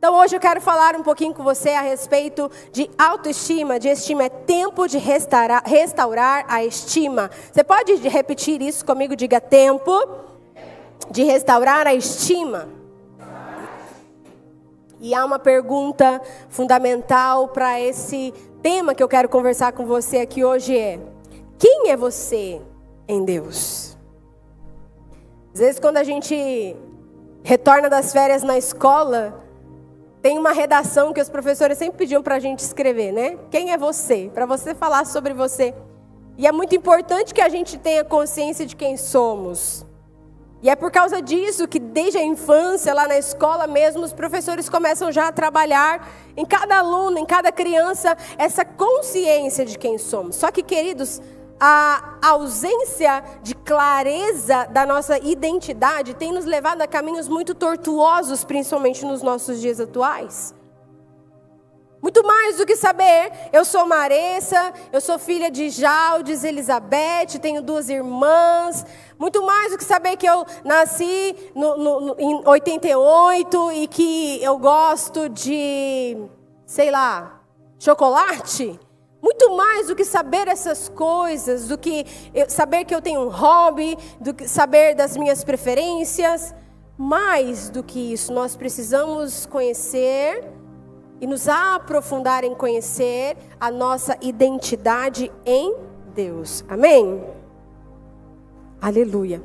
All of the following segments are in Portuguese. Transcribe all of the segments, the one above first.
Então hoje eu quero falar um pouquinho com você a respeito de autoestima, de estima. É tempo de restaurar a estima. Você pode repetir isso comigo? Diga: tempo de restaurar a estima. E há uma pergunta fundamental para esse tema que eu quero conversar com você aqui hoje é: quem é você em Deus? Às vezes quando a gente retorna das férias na escola, tem uma redação que os professores sempre pediam para a gente escrever, né? Quem é você? Para você falar sobre você. E é muito importante que a gente tenha consciência de quem somos. E é por causa disso que desde a infância, lá na escola mesmo, os professores começam já a trabalhar em cada aluno, em cada criança, essa consciência de quem somos. Só que, queridos, a ausência de clareza da nossa identidade tem nos levado a caminhos muito tortuosos, principalmente nos nossos dias atuais. Muito mais do que saber, eu sou Maressa, eu sou filha de Jaldes, Elizabeth, tenho 2 irmãs. Muito mais do que saber que eu nasci em 88 e que eu gosto de, sei lá, chocolate. Muito mais do que saber essas coisas, do que saber que eu tenho um hobby, do que saber das minhas preferências. Mais do que isso, nós precisamos conhecer e nos aprofundar em conhecer a nossa identidade em Deus. Amém? Aleluia.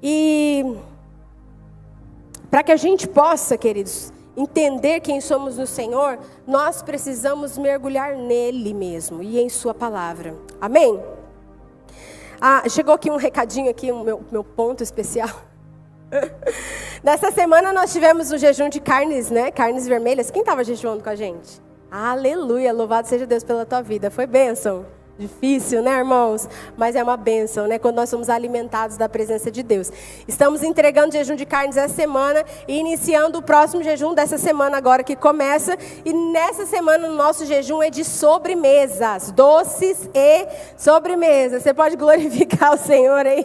E para que a gente possa, queridos, entender quem somos no Senhor, nós precisamos mergulhar nele mesmo e em sua palavra. Amém? Chegou aqui um recadinho aqui, o meu ponto especial. Nessa semana nós tivemos o jejum de carnes, né? Carnes vermelhas. Quem estava jejuando com a gente? Aleluia, louvado seja Deus pela tua vida. Foi bênção. Difícil, né, irmãos? Mas é uma bênção, né? Quando nós somos alimentados da presença de Deus. Estamos entregando jejum de carnes essa semana e iniciando o próximo jejum dessa semana agora que começa. E nessa semana o nosso jejum é de sobremesas, doces e sobremesas. Você pode glorificar o Senhor aí?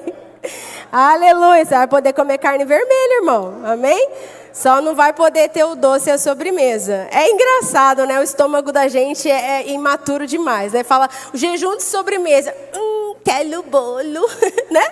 Aleluia, você vai poder comer carne vermelha, irmão. Amém? Só não vai poder ter o doce e a sobremesa. É engraçado, né? O estômago da gente é imaturo demais, né? Fala, o jejum de sobremesa. Quero bolo, né?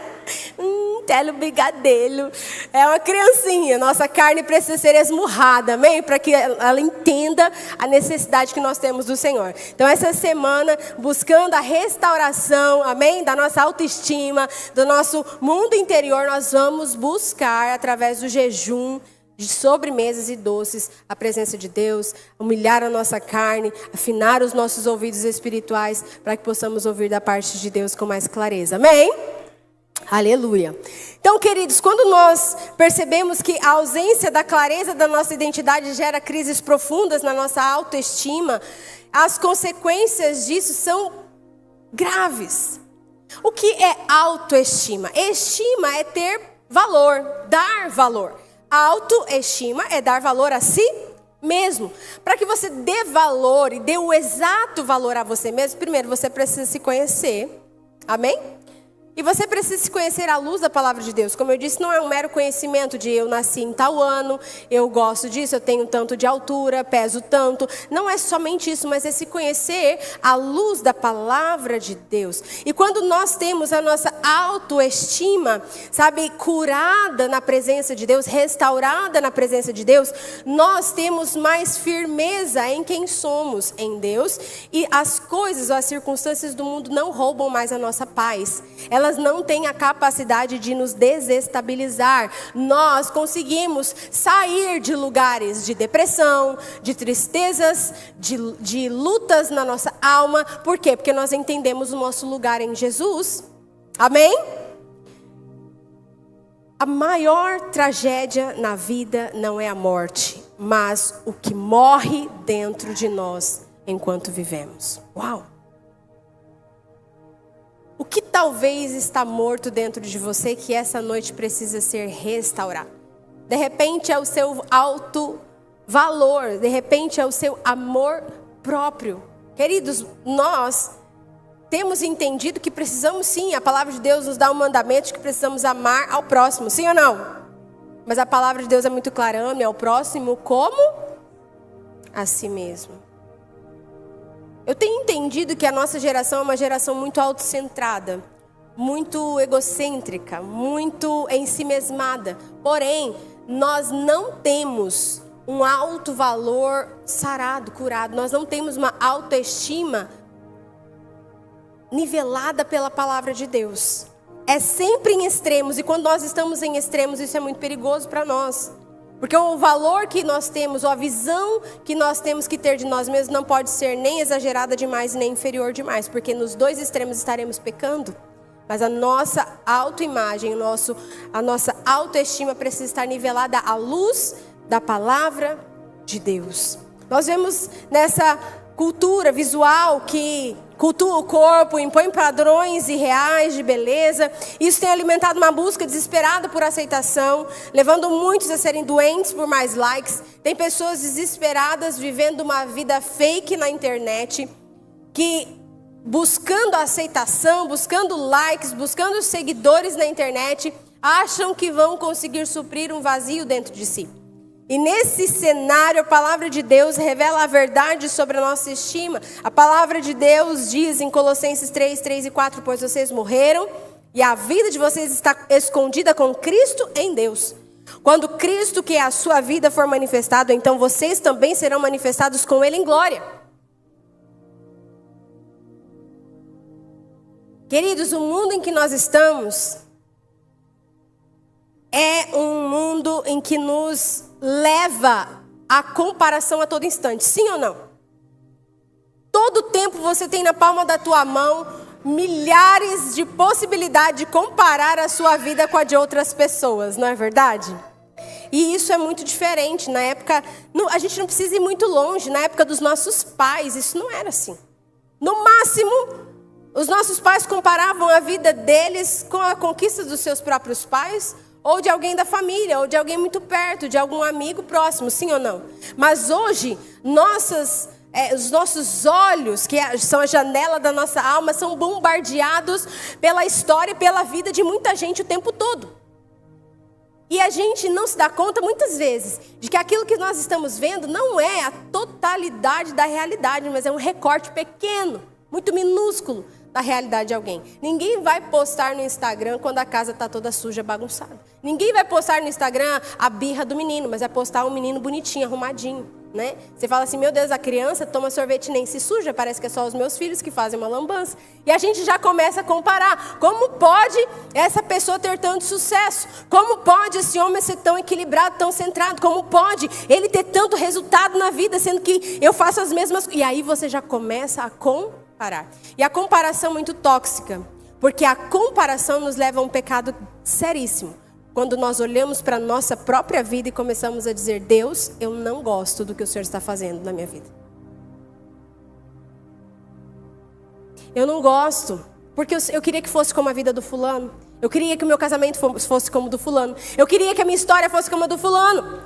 Quero brigadeiro. É uma criancinha. Nossa carne precisa ser esmurrada, amém? Para que ela entenda a necessidade que nós temos do Senhor. Então, essa semana, buscando a restauração, amém? Da nossa autoestima, do nosso mundo interior, nós vamos buscar, através do jejum, de sobremesas e doces, a presença de Deus, humilhar a nossa carne, afinar os nossos ouvidos espirituais, para que possamos ouvir da parte de Deus com mais clareza. Amém? Aleluia. Então, queridos, quando nós percebemos que a ausência da clareza da nossa identidade gera crises profundas na nossa autoestima, as consequências disso são graves. O que é autoestima? Estima é ter valor, dar valor. Autoestima é dar valor a si mesmo. Para que você dê valor e dê o exato valor a você mesmo, primeiro você precisa se conhecer. Amém? E você precisa se conhecer à luz da palavra de Deus. Como eu disse, não é um mero conhecimento de eu nasci em tal ano, eu gosto disso, eu tenho tanto de altura, peso tanto. Não é somente isso, mas é se conhecer à luz da palavra de Deus. E quando nós temos a nossa autoestima, sabe, curada na presença de Deus, restaurada na presença de Deus, nós temos mais firmeza em quem somos em Deus. E as coisas ou as circunstâncias do mundo não roubam mais a nossa paz. Elas não têm a capacidade de nos desestabilizar. Nós conseguimos sair de lugares de depressão, de tristezas, de lutas na nossa alma. Por quê? Porque nós entendemos o nosso lugar em Jesus. Amém? A maior tragédia na vida não é a morte, mas o que morre dentro de nós enquanto vivemos. Uau! O que talvez está morto dentro de você que essa noite precisa ser restaurado? De repente é o seu alto valor, de repente é o seu amor próprio. Queridos, nós temos entendido que precisamos sim, a palavra de Deus nos dá um mandamento de que precisamos amar ao próximo, sim ou não? Mas a palavra de Deus é muito clara, ame ao próximo como a si mesmo. Eu tenho entendido que a nossa geração é uma geração muito autocentrada, muito egocêntrica, muito ensimesmada. Porém, nós não temos um alto valor sarado, curado. Nós não temos uma autoestima nivelada pela palavra de Deus. É sempre em extremos, e quando nós estamos em extremos, isso é muito perigoso para nós. Porque o valor que nós temos, ou a visão que nós temos que ter de nós mesmos, não pode ser nem exagerada demais, nem inferior demais. Porque nos dois extremos estaremos pecando. Mas a nossa autoimagem, a nossa autoestima precisa estar nivelada à luz da palavra de Deus. Nós vemos nessa cultura visual que cultua o corpo, impõe padrões irreais de beleza. Isso tem alimentado uma busca desesperada por aceitação, levando muitos a serem doentes por mais likes. Tem pessoas desesperadas vivendo uma vida fake na internet, que buscando aceitação, buscando likes, buscando seguidores na internet, acham que vão conseguir suprir um vazio dentro de si. E nesse cenário, a palavra de Deus revela a verdade sobre a nossa estima. A palavra de Deus diz em Colossenses 3, 3 e 4, pois vocês morreram e a vida de vocês está escondida com Cristo em Deus. Quando Cristo, que é a sua vida, for manifestado, então vocês também serão manifestados com Ele em glória. Queridos, o mundo em que nós estamos é um mundo em que nos leva à comparação a todo instante, sim ou não? Todo tempo você tem na palma da tua mão milhares de possibilidades de comparar a sua vida com a de outras pessoas, não é verdade? E isso é muito diferente. Na época, a gente não precisa ir muito longe, na época dos nossos pais, isso não era assim. No máximo, os nossos pais comparavam a vida deles com a conquista dos seus próprios pais, ou de alguém da família, ou de alguém muito perto, de algum amigo próximo, sim ou não? Mas hoje, os nossos olhos, que são a janela da nossa alma, são bombardeados pela história e pela vida de muita gente o tempo todo. E a gente não se dá conta, muitas vezes, de que aquilo que nós estamos vendo não é a totalidade da realidade, mas é um recorte pequeno, muito minúsculo da realidade de alguém. Ninguém vai postar no Instagram quando a casa está toda suja, bagunçada. Ninguém vai postar no Instagram a birra do menino, mas vai postar um menino bonitinho, arrumadinho, né? Você fala assim, meu Deus, a criança toma sorvete e nem se suja, parece que é só os meus filhos que fazem uma lambança. E a gente já começa a comparar. Como pode essa pessoa ter tanto sucesso? Como pode esse homem ser tão equilibrado, tão centrado? Como pode ele ter tanto resultado na vida, sendo que eu faço as mesmas coisas? E aí você já começa a comparar. E a comparação é muito tóxica, porque a comparação nos leva a um pecado seríssimo. Quando nós olhamos para a nossa própria vida e começamos a dizer, Deus, eu não gosto do que o Senhor está fazendo na minha vida. Eu não gosto, porque eu queria que fosse como a vida do fulano. Eu queria que o meu casamento fosse como o do fulano. Eu queria que a minha história fosse como a do fulano.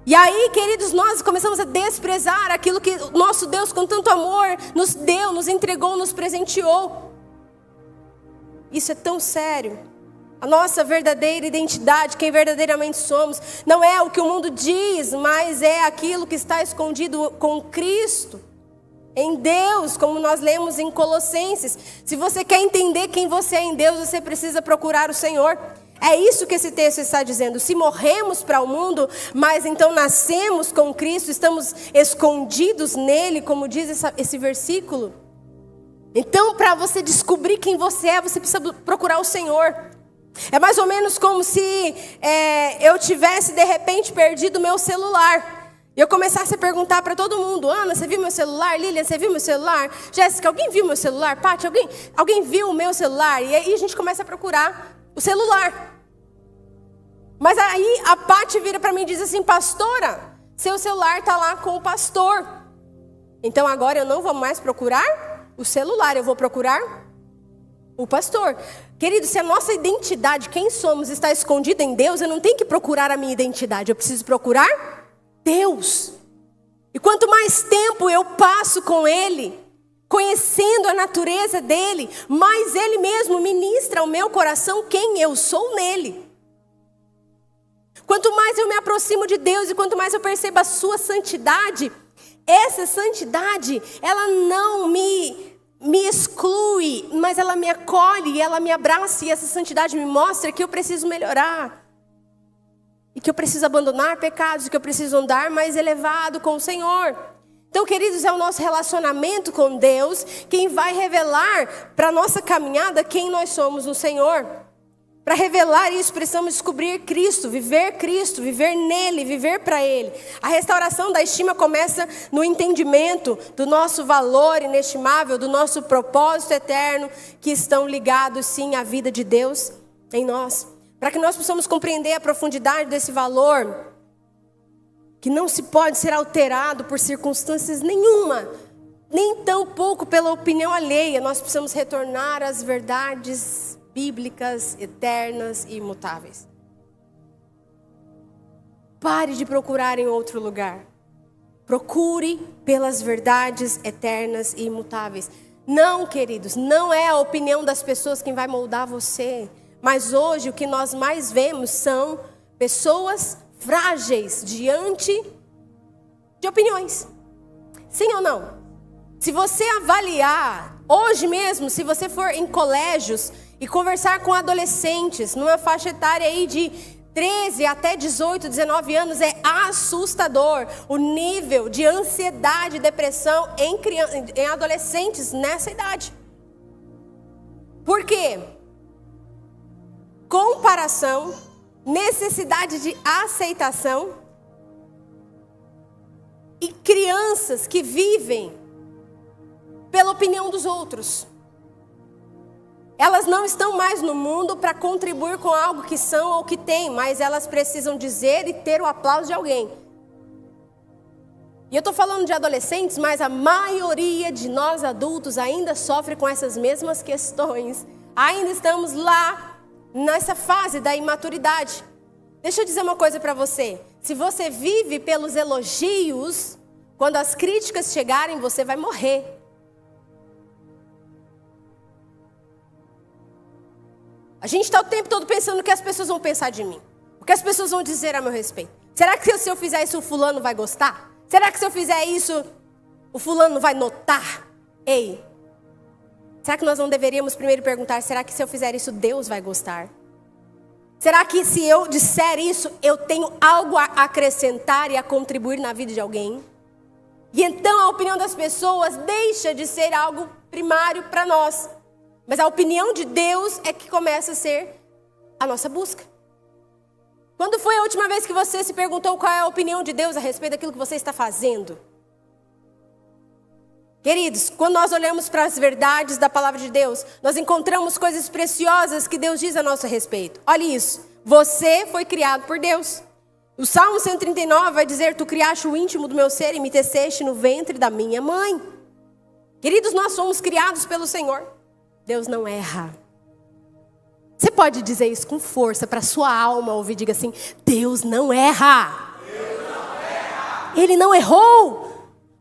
E aí, queridos, nós começamos a desprezar aquilo que o nosso Deus, com tanto amor, nos deu, nos entregou, nos presenteou. Isso é tão sério. A nossa verdadeira identidade, quem verdadeiramente somos, não é o que o mundo diz, mas é aquilo que está escondido com Cristo, em Deus, como nós lemos em Colossenses. Se você quer entender quem você é em Deus, você precisa procurar o Senhor. É isso que esse texto está dizendo. Se morremos para o mundo, mas então nascemos com Cristo, estamos escondidos nele, como diz esse versículo. Então, para você descobrir quem você é, você precisa procurar o Senhor. É mais ou menos como se eu tivesse de repente perdido o meu celular. E eu começasse a perguntar para todo mundo, Ana, você viu meu celular? Lilian, você viu meu celular? Jéssica, alguém viu meu celular? Paty, alguém viu o meu celular? E aí a gente começa a procurar o celular. Mas aí a Paty vira para mim e diz assim, pastora, seu celular está lá com o pastor. Então agora eu não vou mais procurar o celular, eu vou procurar o pastor. Querido, se a nossa identidade, quem somos, está escondida em Deus, eu não tenho que procurar a minha identidade, eu preciso procurar Deus. E quanto mais tempo eu passo com Ele, conhecendo a natureza dEle, mais Ele mesmo ministra ao meu coração quem eu sou nele. Quanto mais eu me aproximo de Deus e quanto mais eu percebo a sua santidade, Essa santidade, ela não me exclui, mas ela me acolhe, ela me abraça, e essa santidade me mostra que eu preciso melhorar. E que eu preciso abandonar pecados, que eu preciso andar mais elevado com o Senhor. Então, queridos, é o nosso relacionamento com Deus quem vai revelar para a nossa caminhada quem nós somos no Senhor. Para revelar isso, precisamos descobrir Cristo, viver nele, viver para Ele. A restauração da estima começa no entendimento do nosso valor inestimável, do nosso propósito eterno, que estão ligados, sim, à vida de Deus em nós. Para que nós possamos compreender a profundidade desse valor, que não se pode ser alterado por circunstâncias nenhuma, nem tão pouco pela opinião alheia, nós precisamos retornar às verdades bíblicas, eternas e imutáveis. Pare de procurar em outro lugar. Procure pelas verdades eternas e imutáveis. Não, queridos, não é a opinião das pessoas quem vai moldar você. Mas hoje o que nós mais vemos são pessoas frágeis diante de opiniões. Sim ou não? Se você avaliar, hoje mesmo, se você for em colégios e conversar com adolescentes, numa faixa etária aí de 13 até 18, 19 anos, é assustador o nível de ansiedade e depressão em adolescentes nessa idade. Por quê? Comparação, necessidade de aceitação e crianças que vivem pela opinião dos outros. Elas não estão mais no mundo para contribuir com algo que são ou que têm, mas elas precisam dizer e ter o aplauso de alguém. E eu estou falando de adolescentes, mas a maioria de nós adultos ainda sofre com essas mesmas questões. Ainda estamos lá nessa fase da imaturidade. Deixa eu dizer uma coisa para você. Se você vive pelos elogios, quando as críticas chegarem, você vai morrer. A gente está o tempo todo pensando o que as pessoas vão pensar de mim. O que as pessoas vão dizer a meu respeito. Será que se eu fizer isso, o fulano vai gostar? Será que se eu fizer isso, o fulano vai notar? Ei, será que nós não deveríamos primeiro perguntar, será que se eu fizer isso, Deus vai gostar? Será que se eu disser isso, eu tenho algo a acrescentar e a contribuir na vida de alguém? E então a opinião das pessoas deixa de ser algo primário para nós. Mas a opinião de Deus é que começa a ser a nossa busca. Quando foi a última vez que você se perguntou qual é a opinião de Deus a respeito daquilo que você está fazendo? Queridos, quando nós olhamos para as verdades da palavra de Deus, nós encontramos coisas preciosas que Deus diz a nosso respeito. Olha isso, você foi criado por Deus. O Salmo 139 vai dizer, tu criaste o íntimo do meu ser e me teceste no ventre da minha mãe. Queridos, nós somos criados pelo Senhor. Deus não erra. Você pode dizer isso com força para a sua alma ouvir, diga assim, Deus não erra. Deus não erra. Ele não errou.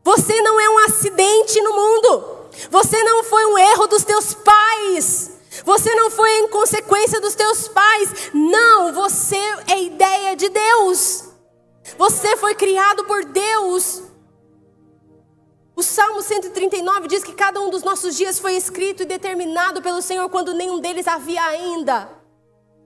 Você não é um acidente no mundo. Você não foi um erro dos teus pais. Você não foi em consequência dos teus pais. Não, você é ideia de Deus. Você foi criado por Deus. O Salmo 139 diz que cada um dos nossos dias foi escrito e determinado pelo Senhor quando nenhum deles havia ainda.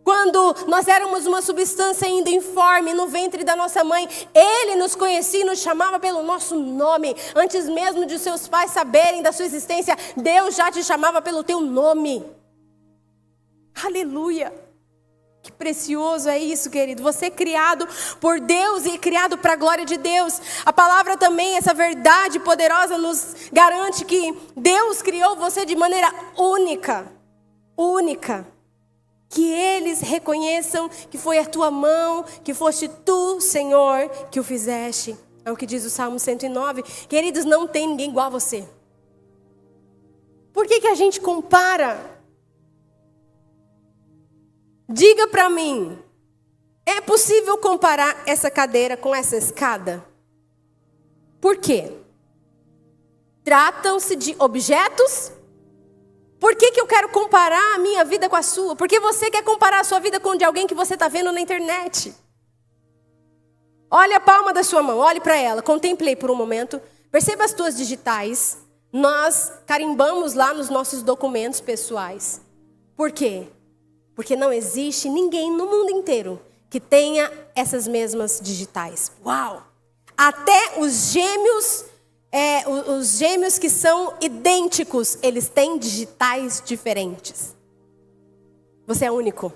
Quando nós éramos uma substância ainda informe no ventre da nossa mãe, Ele nos conhecia e nos chamava pelo nosso nome. Antes mesmo de seus pais saberem da sua existência, Deus já te chamava pelo teu nome. Aleluia! Que precioso é isso, querido. Você é criado por Deus e criado para a glória de Deus. A palavra também, essa verdade poderosa nos garante que Deus criou você de maneira única. Única. Que eles reconheçam que foi a tua mão, que foste tu, Senhor, que o fizeste. É o que diz o Salmo 109. Queridos, não tem ninguém igual a você. Por que a gente compara? Diga para mim, é possível comparar essa cadeira com essa escada? Por quê? Tratam-se de objetos? Por que eu quero comparar a minha vida com a sua? Porque você quer comparar a sua vida com de alguém que você está vendo na internet. Olha a palma da sua mão, olhe para ela, contemple por um momento. Perceba as tuas digitais. Nós carimbamos lá nos nossos documentos pessoais. Por quê? Porque não existe ninguém no mundo inteiro que tenha essas mesmas digitais. Uau! Até os gêmeos que são idênticos, eles têm digitais diferentes. Você é único.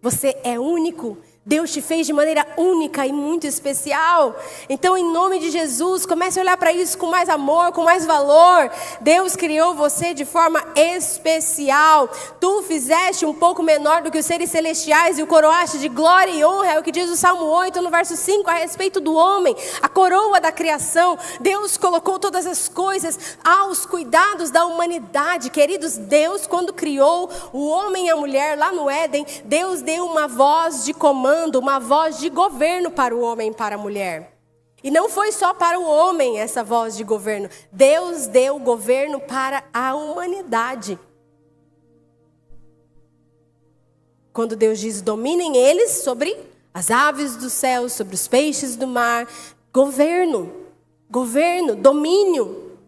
Você é único. Deus te fez de maneira única e muito especial. Então, em nome de Jesus, comece a olhar para isso com mais amor, com mais valor. Deus criou você de forma especial. Tu fizeste um pouco menor do que os seres celestiais e o coroaste de glória e honra. É o que diz o Salmo 8, no verso 5, a respeito do homem, a coroa da criação. Deus colocou todas as coisas aos cuidados da humanidade. Queridos, Deus, quando criou o homem e a mulher lá no Éden, Deus deu uma voz de comando, uma voz de governo para o homem e para a mulher. E não foi só para o homem essa voz de governo. Deus deu governo para a humanidade. Quando Deus diz, dominem eles sobre as aves do céu, sobre os peixes do mar. Governo, domínio.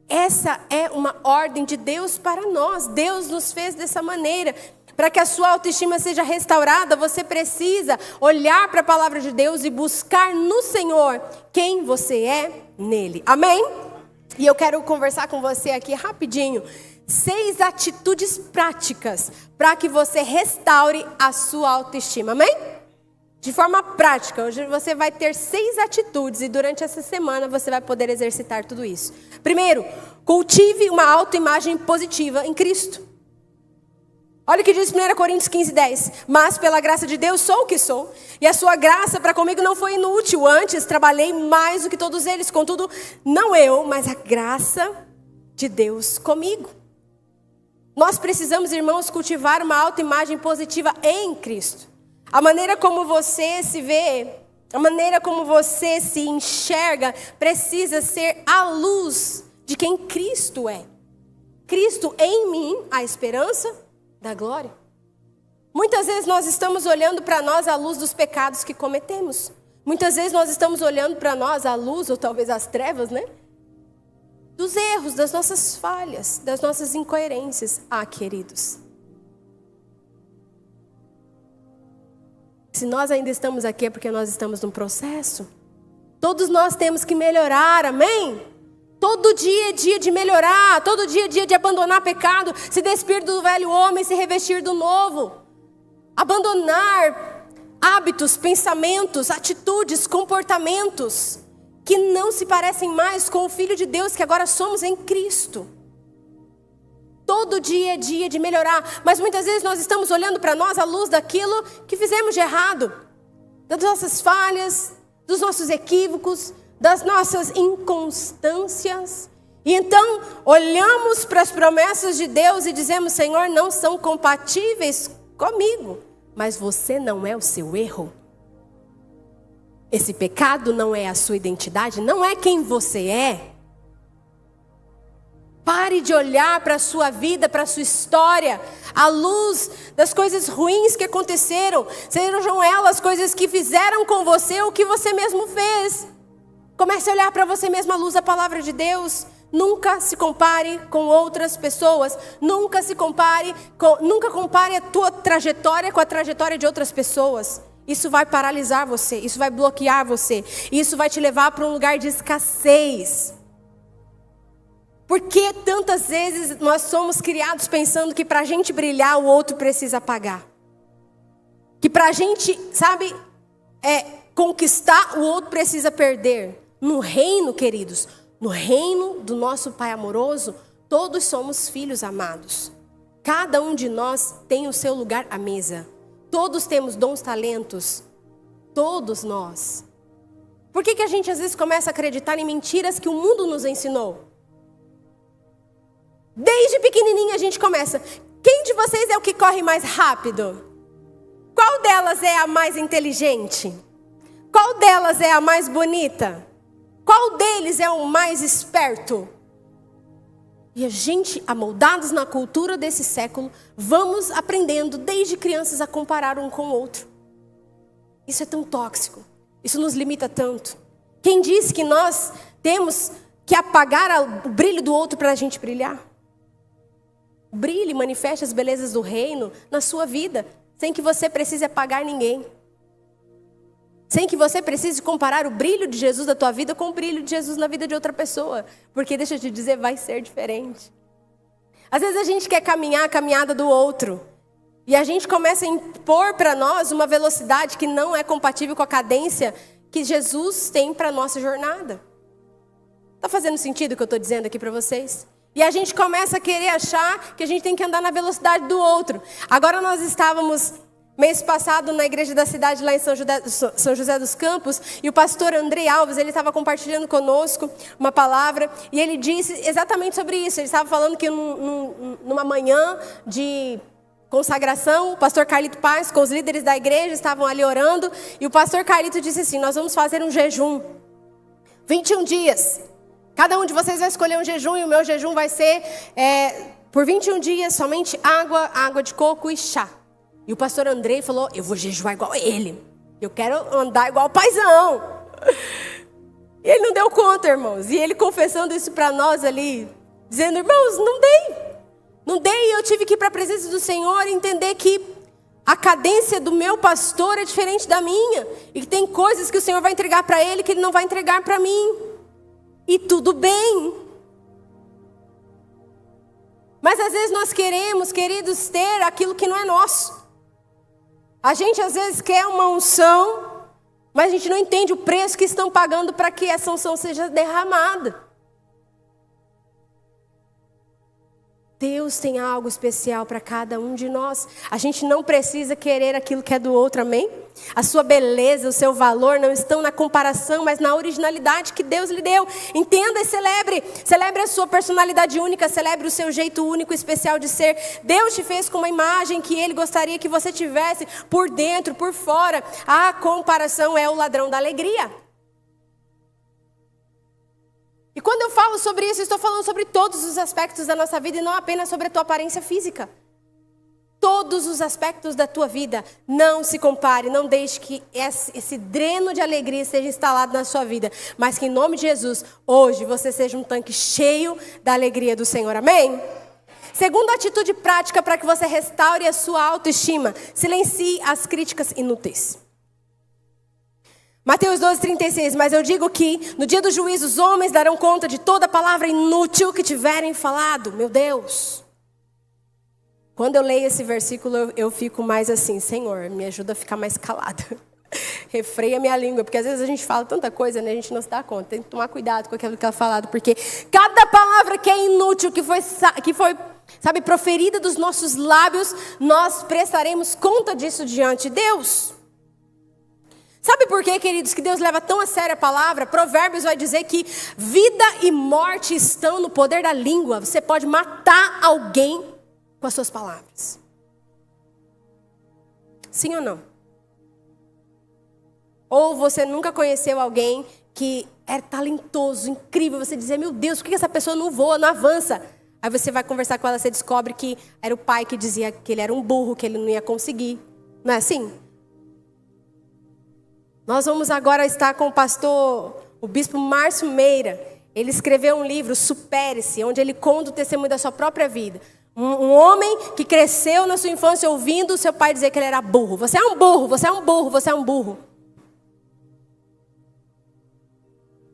Essa é uma ordem de Deus para nós. Deus nos fez dessa maneira. Para que a sua autoestima seja restaurada, você precisa olhar para a palavra de Deus e buscar no Senhor quem você é nele. Amém? E eu quero conversar com você aqui rapidinho. 6 atitudes práticas para que você restaure a sua autoestima. Amém? De forma prática. Hoje você vai ter 6 atitudes e durante essa semana você vai poder exercitar tudo isso. Primeiro, cultive uma autoimagem positiva em Cristo. Olha o que diz 1 Coríntios 15:10. Mas pela graça de Deus sou o que sou. E a sua graça para comigo não foi inútil. Antes trabalhei mais do que todos eles. Contudo, não eu, mas a graça de Deus comigo. Nós precisamos, irmãos, cultivar uma autoimagem positiva em Cristo. A maneira como você se vê, a maneira como você se enxerga, precisa ser à luz de quem Cristo é. Cristo em mim, a esperança da glória. Muitas vezes nós estamos olhando para nós à luz dos pecados que cometemos. Muitas vezes nós estamos olhando para nós à luz, ou talvez às trevas, né? Dos erros, das nossas falhas, das nossas incoerências. Queridos. Se nós ainda estamos aqui é porque nós estamos num processo. Todos nós temos que melhorar, amém? Todo dia é dia de melhorar, todo dia é dia de abandonar pecado, se despir do velho homem, se revestir do novo. Abandonar hábitos, pensamentos, atitudes, comportamentos que não se parecem mais com o Filho de Deus que agora somos em Cristo. Todo dia é dia de melhorar, mas muitas vezes nós estamos olhando para nós à luz daquilo que fizemos de errado, das nossas falhas, dos nossos equívocos, das nossas inconstâncias. E então, olhamos para as promessas de Deus e dizemos, Senhor, não são compatíveis comigo. Mas você não é o seu erro. Esse pecado não é a sua identidade, não é quem você é. Pare de olhar para a sua vida, para a sua história, à luz das coisas ruins que aconteceram. Sejam elas coisas que fizeram com você ou que você mesmo fez. Comece a olhar para você mesmo à luz da palavra de Deus. Nunca se compare com outras pessoas. Nunca compare a tua trajetória com a trajetória de outras pessoas. Isso vai paralisar você, isso vai bloquear você. Isso vai te levar para um lugar de escassez. Porque tantas vezes nós somos criados pensando que para a gente brilhar o outro precisa apagar. Que para a gente, conquistar o outro precisa perder. No reino, queridos, no reino do nosso Pai amoroso, todos somos filhos amados. Cada um de nós tem o seu lugar à mesa. Todos temos dons, talentos. Todos nós. Por que a gente às vezes começa a acreditar em mentiras que o mundo nos ensinou? Desde pequenininha a gente começa. Quem de vocês é o que corre mais rápido? Qual delas é a mais inteligente? Qual delas é a mais bonita? Qual deles é o mais esperto? E a gente, amoldados na cultura desse século, vamos aprendendo desde crianças a comparar um com o outro. Isso é tão tóxico. Isso nos limita tanto. Quem disse que nós temos que apagar o brilho do outro para a gente brilhar? Brilhe, manifeste as belezas do reino na sua vida, sem que você precise apagar ninguém. Sem que você precise comparar o brilho de Jesus da tua vida com o brilho de Jesus na vida de outra pessoa. Porque deixa eu te dizer, vai ser diferente. Às vezes a gente quer caminhar a caminhada do outro. E a gente começa a impor para nós uma velocidade que não é compatível com a cadência que Jesus tem para a nossa jornada. Está fazendo sentido o que eu estou dizendo aqui para vocês? E a gente começa a querer achar que a gente tem que andar na velocidade do outro. Agora nós estávamos, mês passado, na igreja da cidade, lá em São José dos Campos, e o pastor Andrei Alves, ele estava compartilhando conosco uma palavra, e ele disse exatamente sobre isso. Ele estava falando que numa manhã de consagração, o pastor Carlito Paz, com os líderes da igreja, estavam ali orando, e o pastor Carlito disse assim: nós vamos fazer um jejum, 21 dias. Cada um de vocês vai escolher um jejum, e o meu jejum vai ser, por 21 dias, somente água de coco e chá. E o pastor Andrei falou: eu vou jejuar igual ele, eu quero andar igual o paizão. E ele não deu conta, irmãos, e ele confessando isso para nós ali, dizendo: irmãos, não dei, eu tive que ir para a presença do Senhor e entender que a cadência do meu pastor é diferente da minha, e que tem coisas que o Senhor vai entregar para ele que ele não vai entregar para mim, e tudo bem. Mas às vezes nós queremos, queridos, ter aquilo que não é nosso. A gente às vezes quer uma unção, mas a gente não entende o preço que estão pagando para que essa unção seja derramada. Deus tem algo especial para cada um de nós. A gente não precisa querer aquilo que é do outro, amém? A sua beleza, o seu valor não estão na comparação, mas na originalidade que Deus lhe deu. Entenda e celebre. Celebre a sua personalidade única, celebre o seu jeito único e especial de ser. Deus te fez com uma imagem que Ele gostaria que você tivesse por dentro, por fora. A comparação é o ladrão da alegria. E quando eu falo sobre isso, eu estou falando sobre todos os aspectos da nossa vida e não apenas sobre a tua aparência física. Todos os aspectos da tua vida. Não se compare, não deixe que esse dreno de alegria esteja instalado na sua vida. Mas que em nome de Jesus, hoje você seja um tanque cheio da alegria do Senhor. Amém? Segunda atitude prática para que você restaure a sua autoestima: silencie as críticas inúteis. Mateus 12:36, mas eu digo que no dia do juízo os homens darão conta de toda palavra inútil que tiverem falado. Meu Deus. Quando eu leio esse versículo, eu fico mais assim: Senhor, me ajuda a ficar mais calada. Refreia minha língua, porque às vezes a gente fala tanta coisa, né? A gente não se dá conta. Tem que tomar cuidado com aquilo que é falado, porque cada palavra que é inútil, que foi, sabe, proferida dos nossos lábios, nós prestaremos conta disso diante de Deus. Sabe por quê, queridos, que Deus leva tão a sério a palavra? Provérbios vai dizer que vida e morte estão no poder da língua. Você pode matar alguém com as suas palavras. Sim ou não? Ou você nunca conheceu alguém que é talentoso, incrível, você dizer: meu Deus, por que essa pessoa não voa, não avança? Aí você vai conversar com ela, você descobre que era o pai que dizia que ele era um burro, que ele não ia conseguir. Não é assim? Nós vamos agora estar com o bispo Márcio Meira. Ele escreveu um livro, Supere-se, onde ele conta o testemunho da sua própria vida. Um homem que cresceu na sua infância ouvindo o seu pai dizer que ele era burro. Você é um burro, você é um burro, você é um burro.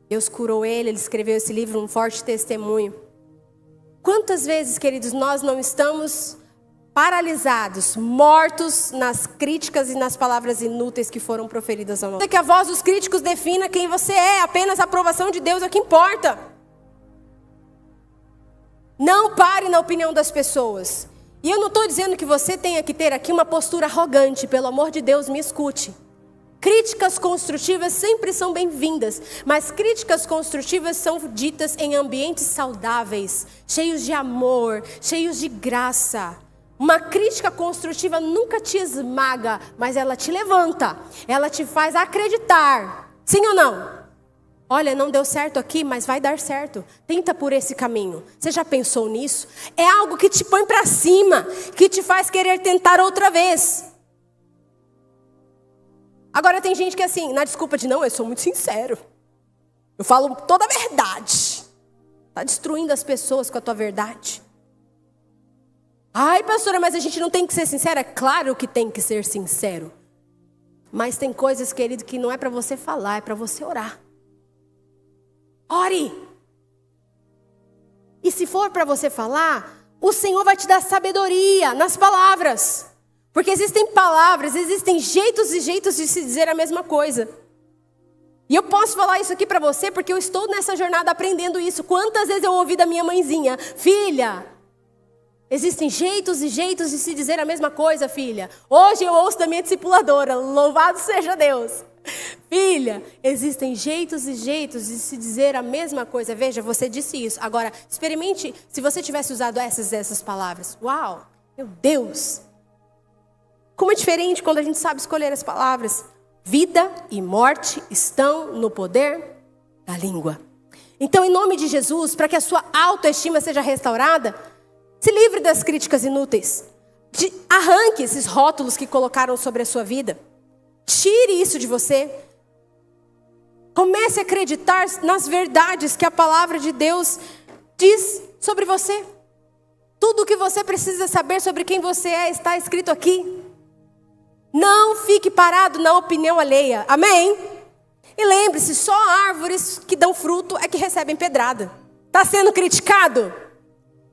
Deus curou ele escreveu esse livro, um forte testemunho. Quantas vezes, queridos, nós não estamos paralisados, mortos nas críticas e nas palavras inúteis que foram proferidas ao nosso. Que a voz dos críticos defina quem você é, apenas a aprovação de Deus é o que importa. Não pare na opinião das pessoas. E eu não estou dizendo que você tenha que ter aqui uma postura arrogante, pelo amor de Deus, me escute. Críticas construtivas sempre são bem-vindas, mas críticas construtivas são ditas em ambientes saudáveis, cheios de amor, cheios de graça. Uma crítica construtiva nunca te esmaga, mas ela te levanta. Ela te faz acreditar. Sim ou não? Olha, não deu certo aqui, mas vai dar certo. Tenta por esse caminho. Você já pensou nisso? É algo que te põe para cima, que te faz querer tentar outra vez. Agora tem gente que assim, na desculpa de não, eu sou muito sincero. Eu falo toda a verdade. Está destruindo as pessoas com a tua verdade. Ai, pastora, mas a gente não tem que ser sincero? É claro que tem que ser sincero. Mas tem coisas, querido, que não é para você falar, é para você orar. Ore. E se for para você falar, o Senhor vai te dar sabedoria nas palavras. Porque existem palavras, existem jeitos e jeitos de se dizer a mesma coisa. E eu posso falar isso aqui para você porque eu estou nessa jornada aprendendo isso. Quantas vezes eu ouvi da minha mãezinha: filha, existem jeitos e jeitos de se dizer a mesma coisa, filha. Hoje eu ouço da minha discipuladora, louvado seja Deus. Filha, existem jeitos e jeitos de se dizer a mesma coisa. Veja, você disse isso. Agora, experimente se você tivesse usado essas palavras. Uau, meu Deus. Como é diferente quando a gente sabe escolher as palavras. Vida e morte estão no poder da língua. Então, em nome de Jesus, para que a sua autoestima seja restaurada, se livre das críticas inúteis. Arranque esses rótulos que colocaram sobre a sua vida. Tire isso de você. Comece a acreditar nas verdades que a palavra de Deus diz sobre você. Tudo o que você precisa saber sobre quem você é está escrito aqui. Não fique parado na opinião alheia. Amém? E lembre-se, só árvores que dão fruto é que recebem pedrada. Está sendo criticado?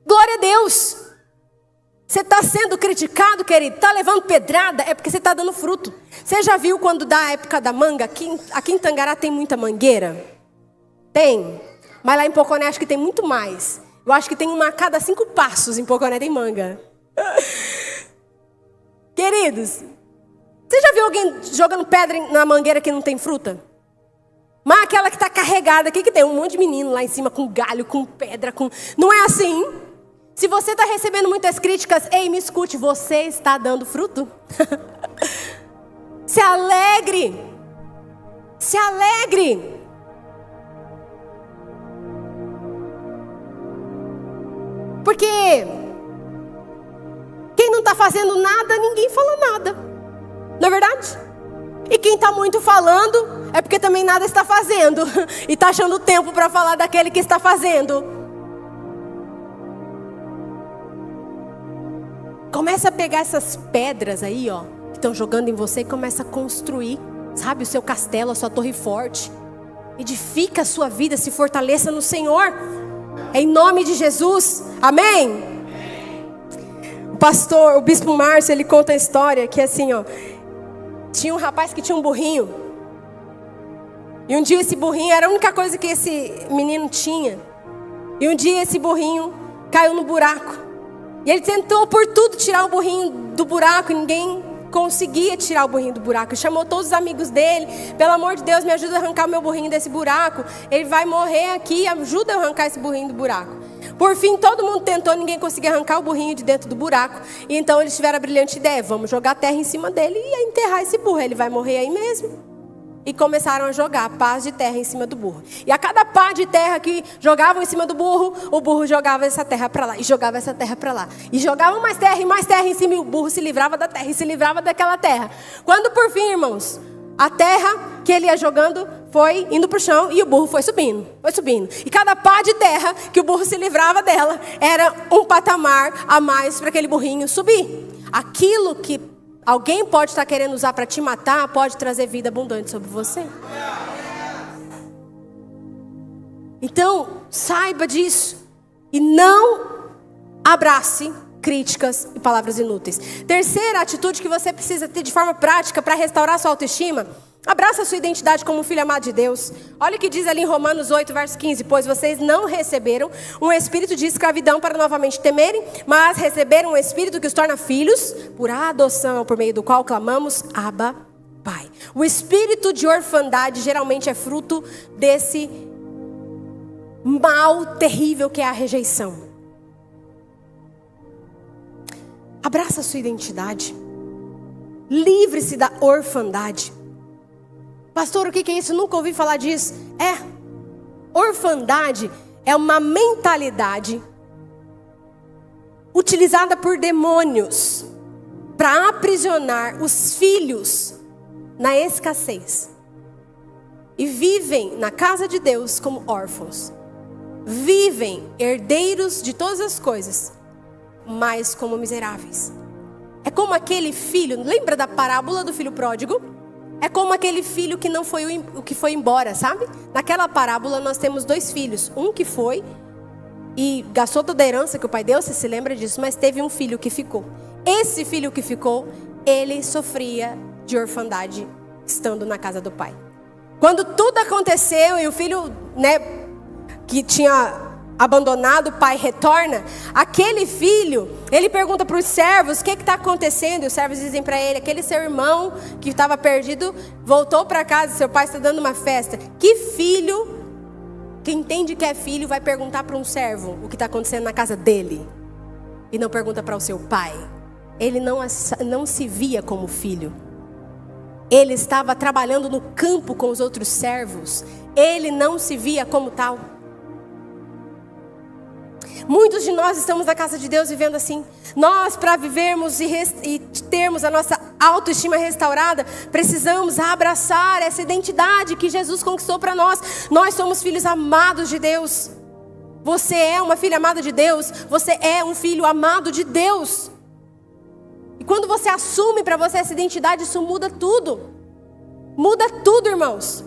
Glória a Deus. Você está sendo criticado, querido? Está levando pedrada? É porque você está dando fruto. Você já viu quando dá a época da manga? Aqui em Tangará tem muita mangueira? Tem. Mas lá em Poconé acho que tem muito mais. Eu acho que tem uma a cada 5 passos em Poconé tem manga. Queridos, você já viu alguém jogando pedra na mangueira que não tem fruta? Mas aquela que está carregada aqui, que tem um monte de menino lá em cima com galho, com pedra, com... Não é assim? Se você está recebendo muitas críticas, ei, me escute, você está dando fruto? Se alegre. Se alegre. Porque quem não está fazendo nada, ninguém fala nada. Não é verdade? E quem está muito falando, é porque também nada está fazendo. E está achando tempo para falar daquele que está fazendo. Começa a pegar essas pedras aí, ó, que estão jogando em você, e começa a construir, sabe, o seu castelo, a sua torre forte. Edifica a sua vida, se fortaleça no Senhor. Em nome de Jesus. Amém? O bispo Márcio, ele conta a história que assim, ó, tinha um rapaz que tinha um burrinho. E um dia esse burrinho era a única coisa que esse menino tinha. E um dia esse burrinho caiu no buraco. E ele tentou por tudo tirar o burrinho do buraco. E ninguém conseguia tirar o burrinho do buraco. Ele chamou todos os amigos dele. Pelo amor de Deus, me ajuda a arrancar o meu burrinho desse buraco. Ele vai morrer aqui, ajuda a arrancar esse burrinho do buraco. Por fim, todo mundo tentou, ninguém conseguia arrancar o burrinho de dentro do buraco. E então eles tiveram a brilhante ideia: vamos jogar terra em cima dele e enterrar esse burro. Ele vai morrer aí mesmo. E começaram a jogar pás de terra em cima do burro. E a cada pá de terra que jogavam em cima do burro, o burro jogava essa terra para lá. E jogava essa terra para lá. E jogavam mais terra em cima. E o burro se livrava da terra e se livrava daquela terra. Quando por fim, irmãos, a terra que ele ia jogando foi indo para o chão e o burro foi subindo. Foi subindo. E cada pá de terra que o burro se livrava dela era um patamar a mais para aquele burrinho subir. Aquilo que alguém pode estar querendo usar para te matar, pode trazer vida abundante sobre você. Então, saiba disso. E não abrace críticas e palavras inúteis. Terceira atitude que você precisa ter de forma prática para restaurar sua autoestima: abraça a sua identidade como um filho amado de Deus. Olha o que diz ali em Romanos 8, verso 15. Pois vocês não receberam um espírito de escravidão para novamente temerem, mas receberam um espírito que os torna filhos, por adoção, por meio do qual clamamos: Abba, Pai. O espírito de orfandade geralmente é fruto desse mal terrível que é a rejeição. Abraça a sua identidade. Livre-se da orfandade. Pastor, o que é isso? Nunca ouvi falar disso. Orfandade é uma mentalidade utilizada por demônios para aprisionar os filhos na escassez. e vivem na casa de Deus como órfãos. Vivem herdeiros de todas as coisas, mas como miseráveis. É como aquele filho, lembra da parábola do filho pródigo? É como aquele filho que não foi o que foi embora, sabe? Naquela parábola nós temos 2 filhos. Um que foi e gastou toda a herança que o pai deu, você se lembra disso, mas teve um filho que ficou. Esse filho que ficou, ele sofria de orfandade estando na casa do pai. Quando tudo aconteceu e o filho, que tinha abandonado, o pai retorna, aquele filho, ele pergunta para os servos, o que está acontecendo? E os servos dizem para ele, aquele seu irmão que estava perdido, voltou para casa, seu pai está dando uma festa. Que filho, que entende que é filho, vai perguntar para um servo o que está acontecendo na casa dele? E não pergunta para o seu pai. Ele não se via como filho. Ele estava trabalhando no campo com os outros servos. Ele não se via como tal. Muitos de nós estamos na casa de Deus vivendo assim. Nós, para vivermos e termos a nossa autoestima restaurada, precisamos abraçar essa identidade que Jesus conquistou para nós. Nós somos filhos amados de Deus. Você é uma filha amada de Deus. Você é um filho amado de Deus. E quando você assume para você essa identidade, isso muda tudo. Muda tudo, irmãos.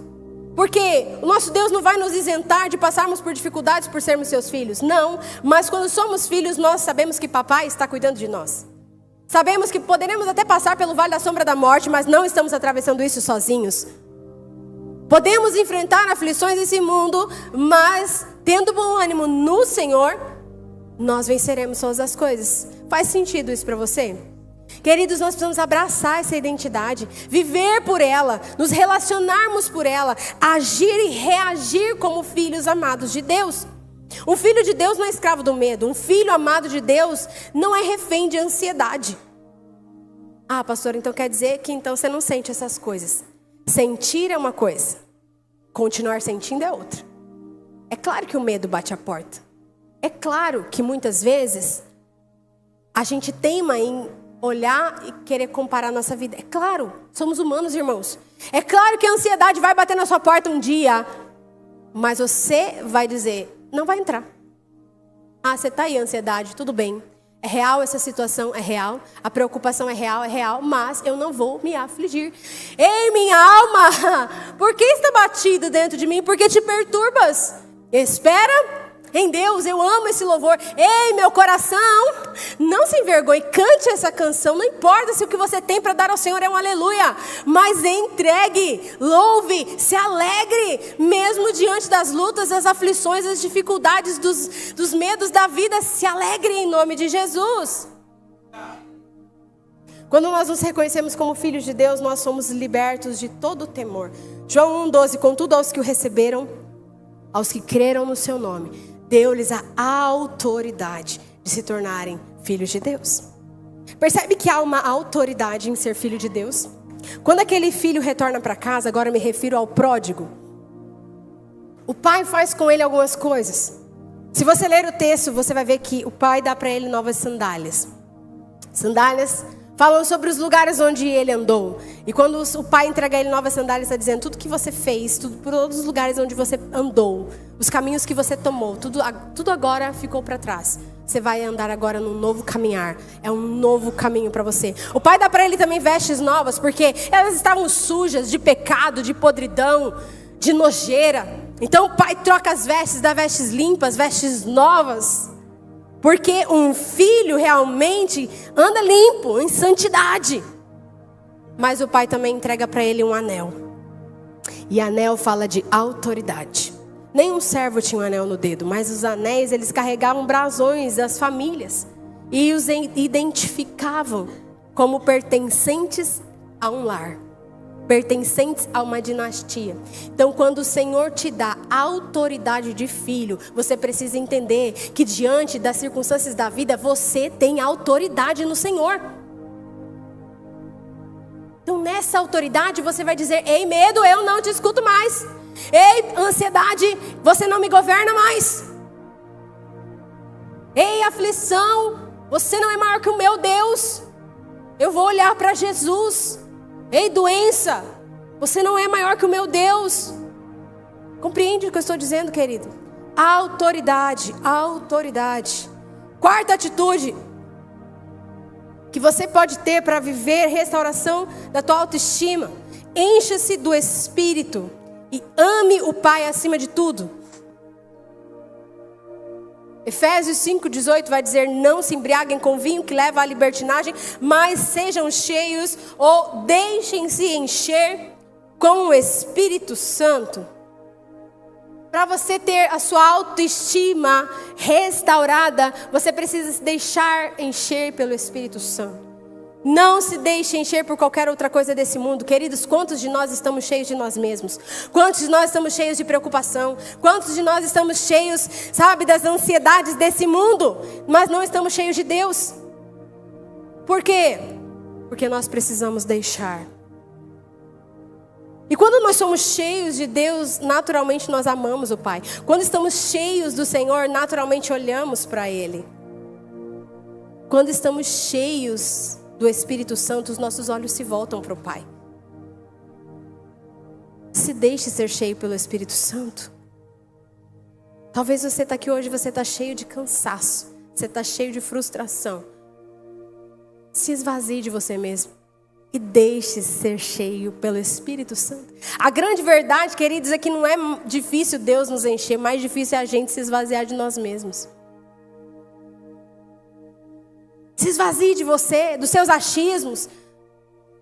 Porque o nosso Deus não vai nos isentar de passarmos por dificuldades por sermos seus filhos. Não, mas quando somos filhos, nós sabemos que papai está cuidando de nós. Sabemos que poderemos até passar pelo vale da sombra da morte, mas não estamos atravessando isso sozinhos. Podemos enfrentar aflições nesse mundo, mas tendo bom ânimo no Senhor, nós venceremos todas as coisas. Faz sentido isso para você? Queridos, nós precisamos abraçar essa identidade, viver por ela, nos relacionarmos por ela, agir e reagir como filhos amados de Deus. Um filho de Deus não é escravo do medo. Um filho amado de Deus não é refém de ansiedade. Ah, pastor, então quer dizer que então você não sente essas coisas. Sentir é uma coisa, continuar sentindo é outra. É claro que o medo bate a porta. É claro que muitas vezes a gente teima em olhar e querer comparar a nossa vida. É claro, somos humanos, irmãos. É claro que a ansiedade vai bater na sua porta um dia, mas você vai dizer, não vai entrar. Ah, você está aí, ansiedade, tudo bem. É real essa situação, é real. A preocupação é real, mas eu não vou me afligir. Ei, minha alma, por que está batido dentro de mim? Por que te perturbas? Espera em Deus, eu amo esse louvor. Ei, meu coração, não se envergonhe, cante essa canção. Não importa se o que você tem para dar ao Senhor é um aleluia, mas entregue, louve, se alegre, mesmo diante das lutas, das aflições, das dificuldades, dos medos da vida. Se alegre em nome de Jesus. Quando nós nos reconhecemos como filhos de Deus, nós somos libertos de todo o temor. João 1,12, contudo aos que o receberam, aos que creram no seu nome, deu-lhes a autoridade de se tornarem filhos de Deus. Percebe que há uma autoridade em ser filho de Deus? Quando aquele filho retorna para casa, agora me refiro ao pródigo, o pai faz com ele algumas coisas. Se você ler o texto, você vai ver que o pai dá para ele novas sandálias. Sandálias falam sobre os lugares onde ele andou. E quando o pai entrega a ele novas sandálias, está dizendo tudo que você fez, todos os lugares onde você andou, os caminhos que você tomou, tudo agora ficou para trás. Você vai andar agora num novo caminhar. É um novo caminho para você. O pai dá para ele também vestes novas, porque elas estavam sujas de pecado, de podridão, de nojeira. Então o pai troca as vestes, dá vestes limpas, vestes novas. Porque um filho realmente anda limpo, em santidade. Mas o pai também entrega para ele um anel. E anel fala de autoridade. Nenhum servo tinha um anel no dedo, mas os anéis, eles carregavam brasões das famílias. E os identificavam como pertencentes a um lar. Pertencentes a uma dinastia. Então, quando o Senhor te dá autoridade de filho, você precisa entender que diante das circunstâncias da vida, você tem autoridade no Senhor. Então, nessa autoridade, você vai dizer, ei, medo, eu não te escuto mais. Ei, ansiedade, você não me governa mais. Ei, aflição, você não é maior que o meu Deus. Eu vou olhar para Jesus. Ei, doença, você não é maior que o meu Deus. Compreende o que eu estou dizendo, querido? Autoridade, autoridade. Quarta atitude que você pode ter para viver restauração da tua autoestima. Encha-se do Espírito e ame o Pai acima de tudo. Efésios 5,18 vai dizer: não se embriaguem com vinho que leva à libertinagem, mas sejam cheios ou deixem-se encher com o Espírito Santo. Para você ter a sua autoestima restaurada, você precisa se deixar encher pelo Espírito Santo. Não se deixe encher por qualquer outra coisa desse mundo. Queridos, quantos de nós estamos cheios de nós mesmos? Quantos de nós estamos cheios de preocupação? Quantos de nós estamos cheios, sabe, das ansiedades desse mundo? Mas não estamos cheios de Deus. Por quê? Porque nós precisamos deixar. E quando nós somos cheios de Deus, naturalmente nós amamos o Pai. Quando estamos cheios do Senhor, naturalmente olhamos para Ele. Quando estamos cheios do Espírito Santo, os nossos olhos se voltam para o Pai. Se deixe ser cheio pelo Espírito Santo. Talvez você está aqui hoje, você está cheio de cansaço. Você está cheio de frustração. Se esvazie de você mesmo. E deixe ser cheio pelo Espírito Santo. A grande verdade, queridos, é que não é difícil Deus nos encher. Mais difícil é a gente se esvaziar de nós mesmos. Se esvazie de você, dos seus achismos.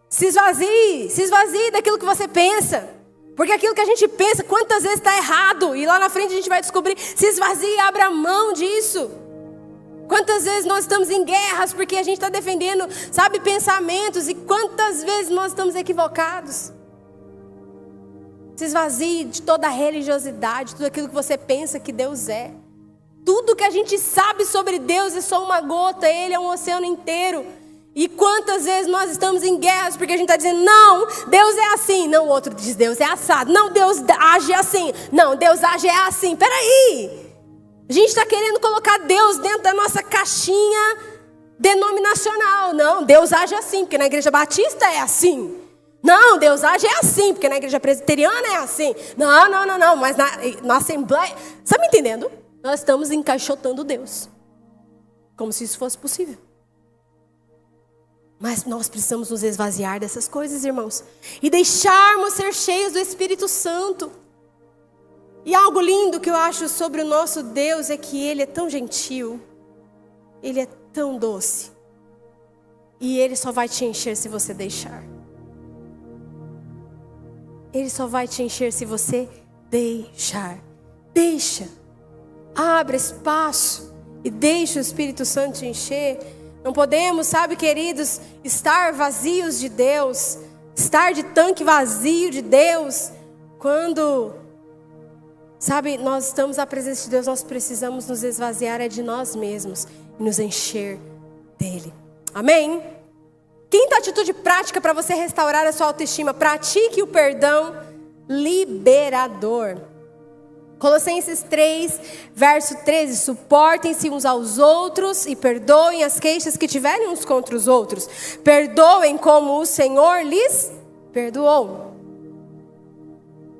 Se esvazie daquilo que você pensa. Porque aquilo que a gente pensa, quantas vezes está errado. E lá na frente a gente vai descobrir. Se esvazie e abra mão disso. Quantas vezes nós estamos em guerras porque a gente está defendendo, sabe, pensamentos. E quantas vezes nós estamos equivocados. Se esvazie de toda a religiosidade, tudo aquilo que você pensa que Deus é. Tudo que a gente sabe sobre Deus é só uma gota, Ele é um oceano inteiro. E quantas vezes nós estamos em guerras porque a gente está dizendo: não, Deus é assim. Não, o outro diz: Deus é assado. Não, Deus age assim. Não, Deus age assim. Peraí. A gente está querendo colocar Deus dentro da nossa caixinha denominacional. Não, Deus age assim, porque na igreja batista é assim. Não, Deus age assim, porque na igreja presbiteriana é assim. Não, mas na assembleia... Você está me entendendo? Nós estamos encaixotando Deus. Como se isso fosse possível. Mas nós precisamos nos esvaziar dessas coisas, irmãos. E deixarmos ser cheios do Espírito Santo. E algo lindo que eu acho sobre o nosso Deus é que Ele é tão gentil. Ele é tão doce. E Ele só vai te encher se você deixar. Ele só vai te encher se você deixar. Deixa. Abra espaço e deixa o Espírito Santo te encher. Não podemos, sabe, queridos, estar vazios de Deus, estar de tanque vazio de Deus, quando, sabe, nós estamos na presença de Deus, nós precisamos nos esvaziar de nós mesmos e nos encher dEle. Amém? Quinta atitude prática para você restaurar a sua autoestima: pratique o perdão liberador. Colossenses 3, verso 13. Suportem-se uns aos outros e perdoem as queixas que tiverem uns contra os outros. Perdoem como o Senhor lhes perdoou.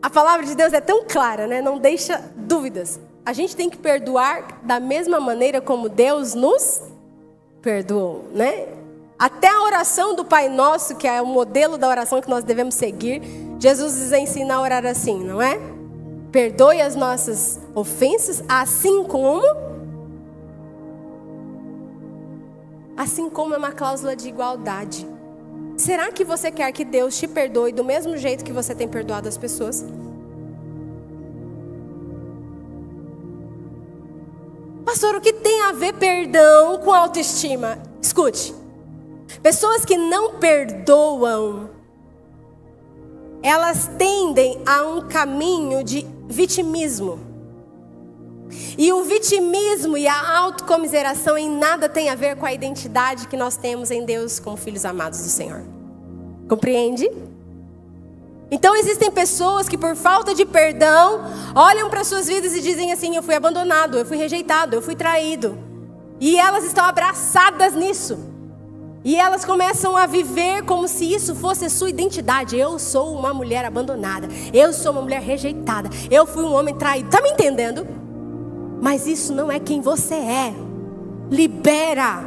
A palavra de Deus é tão clara, né? Não deixa dúvidas. A gente tem que perdoar da mesma maneira como Deus nos perdoou, né? Até a oração do Pai Nosso, que é o modelo da oração que nós devemos seguir, Jesus nos ensina a orar assim, não é? Perdoe as nossas ofensas, assim como é uma cláusula de igualdade. Será que você quer que Deus te perdoe do mesmo jeito que você tem perdoado as pessoas? Pastor, o que tem a ver perdão com autoestima? Escute. Pessoas que não perdoam, elas tendem a um caminho de vitimismo. E o vitimismo e a autocomiseração em nada tem a ver com a identidade que nós temos em Deus como filhos amados do Senhor. Compreende? Então existem pessoas que por falta de perdão olham para suas vidas e dizem assim: eu fui abandonado, eu fui rejeitado, eu fui traído. E elas estão abraçadas nisso. E elas começam a viver como se isso fosse a sua identidade. Eu sou uma mulher abandonada. Eu sou uma mulher rejeitada. Eu fui um homem traído. Tá me entendendo? Mas isso não é quem você é. Libera.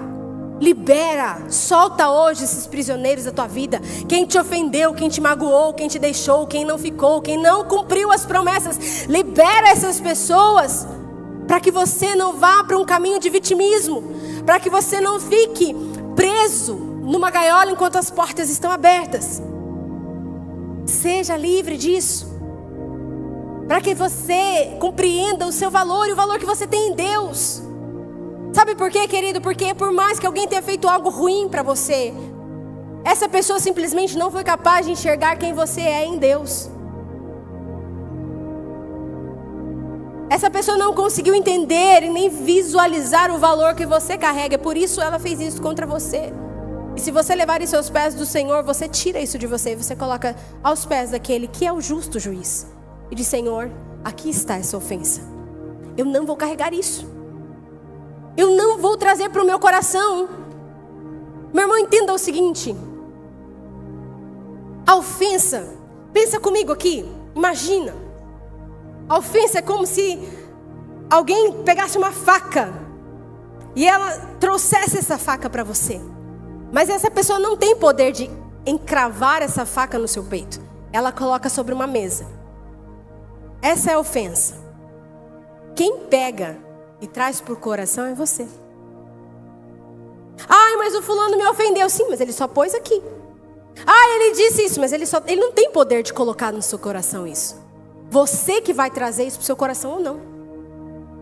Libera. Solta hoje esses prisioneiros da tua vida. Quem te ofendeu, quem te magoou, quem te deixou, quem não ficou, quem não cumpriu as promessas. Libera essas pessoas. Para que você não vá para um caminho de vitimismo. Para que você não fique preso numa gaiola enquanto as portas estão abertas. Seja livre disso. Para que você compreenda o seu valor e o valor que você tem em Deus. Sabe por quê, querido? Porque por mais que alguém tenha feito algo ruim para você, essa pessoa simplesmente não foi capaz de enxergar quem você é em Deus. Essa pessoa não conseguiu entender e nem visualizar o valor que você carrega. Por isso ela fez isso contra você. E se você levar isso aos pés do Senhor, você tira isso de você. Você coloca aos pés daquele que é o justo juiz. E diz: Senhor, aqui está essa ofensa. Eu não vou carregar isso. Eu não vou trazer para o meu coração. Meu irmão, entenda o seguinte. A ofensa, pensa comigo aqui. Imagina. A ofensa é como se alguém pegasse uma faca e ela trouxesse essa faca para você. Mas essa pessoa não tem poder de encravar essa faca no seu peito. Ela coloca sobre uma mesa. Essa é a ofensa. Quem pega e traz para o coração é você. Ai, mas o fulano me ofendeu. Sim, mas ele só pôs aqui. Ah, ele disse isso, mas ele não tem poder de colocar no seu coração isso. Você que vai trazer isso para o seu coração ou não.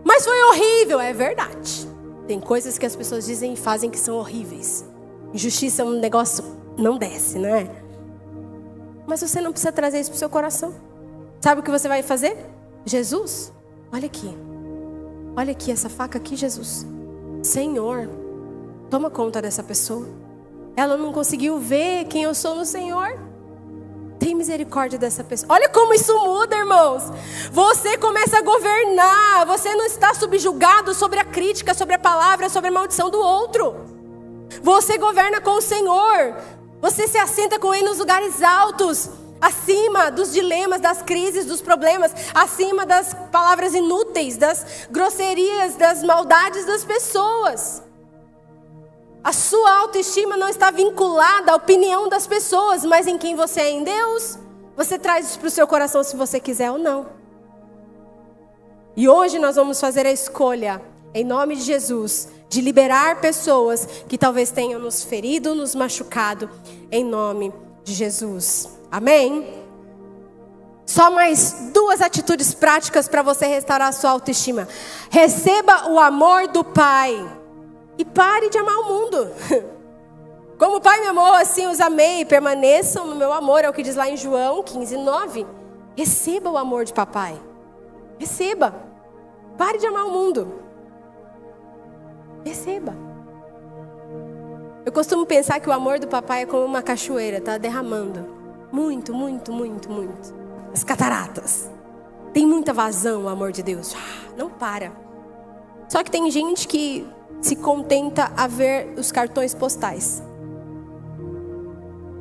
Mas foi horrível, é verdade. Tem coisas que as pessoas dizem e fazem que são horríveis. Injustiça é um negócio, não desce, não é? Mas você não precisa trazer isso para o seu coração. Sabe o que você vai fazer? Jesus, olha aqui. Olha aqui, essa faca aqui, Jesus. Senhor, toma conta dessa pessoa. Ela não conseguiu ver quem eu sou no Senhor. Tem misericórdia dessa pessoa. Olha como isso muda, irmãos. Você começa a governar. Você não está subjugado sobre a crítica, sobre a palavra, sobre a maldição do outro. Você governa com o Senhor. Você se assenta com Ele nos lugares altos. Acima dos dilemas, das crises, dos problemas. Acima das palavras inúteis, das grosserias, das maldades das pessoas. A sua autoestima não está vinculada à opinião das pessoas, mas em quem você é em Deus. Você traz isso para o seu coração se você quiser ou não. E hoje nós vamos fazer a escolha, em nome de Jesus, de liberar pessoas que talvez tenham nos ferido, nos machucado, em nome de Jesus. Amém? Só mais 2 atitudes práticas para você restaurar a sua autoestima. Receba o amor do Pai. E pare de amar o mundo. Como o Pai me amou, assim os amei. Permaneçam no meu amor. É o que diz lá em João 15:9. Receba o amor de papai. Receba. Pare de amar o mundo. Receba. Eu costumo pensar que o amor do papai é como uma cachoeira. Está derramando. Muito, muito, muito, muito. As cataratas. Tem muita vazão o amor de Deus. Não para. Só que tem gente que se contenta a ver os cartões postais.